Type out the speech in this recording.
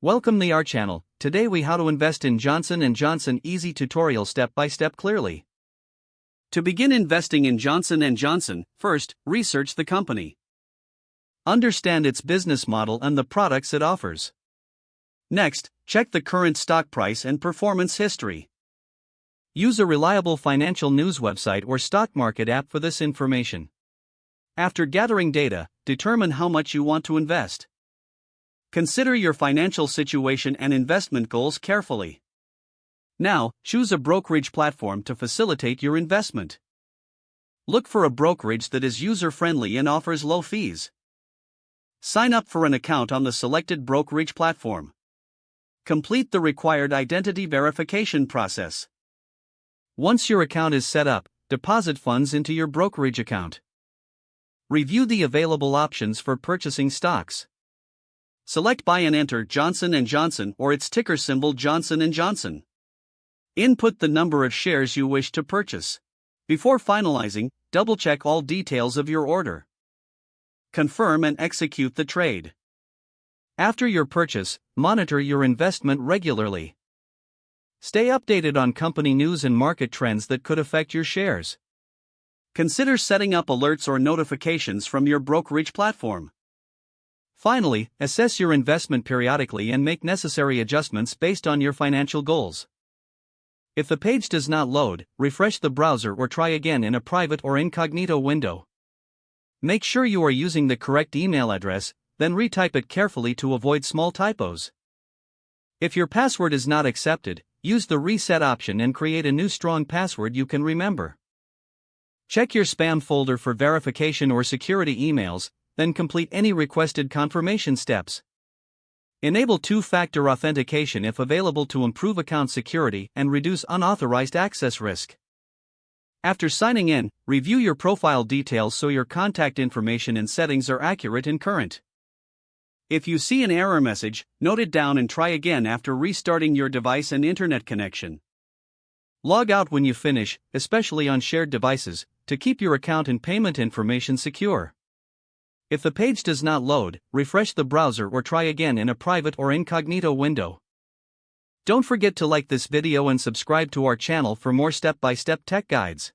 Welcome to our channel. Today we how to invest in Johnson & Johnson easy tutorial step by step clearly. To begin investing in Johnson & Johnson, first, research the company. Understand its business model and the products it offers. Next, check the current stock price and performance history. Use a reliable financial news website or stock market app for this information. After gathering data, determine how much you want to invest. Consider your financial situation and investment goals carefully. Now, choose a brokerage platform to facilitate your investment. Look for a brokerage that is user-friendly and offers low fees. Sign up for an account on the selected brokerage platform. Complete the required identity verification process. Once your account is set up, deposit funds into your brokerage account. Review the available options for purchasing stocks. Select buy and enter Johnson & Johnson or its ticker symbol Johnson & Johnson. Input the number of shares you wish to purchase. Before finalizing, double-check all details of your order. Confirm and execute the trade. After your purchase, monitor your investment regularly. Stay updated on company news and market trends that could affect your shares. Consider setting up alerts or notifications from your brokerage platform. Finally, assess your investment periodically and make necessary adjustments based on your financial goals. If the page does not load, refresh the browser or try again in a private or incognito window. Make sure you are using the correct email address, then retype it carefully to avoid small typos. If your password is not accepted, use the reset option and create a new strong password you can remember. Check your spam folder for verification or security emails, then complete any requested confirmation steps. Enable two-factor authentication if available to improve account security and reduce unauthorized access risk. After signing in, review your profile details so your contact information and settings are accurate and current. If you see an error message, note it down and try again after restarting your device and internet connection. Log out when you finish, especially on shared devices, to keep your account and payment information secure. If the page does not load, refresh the browser or try again in a private or incognito window. Don't forget to like this video and subscribe to our channel for more step-by-step tech guides.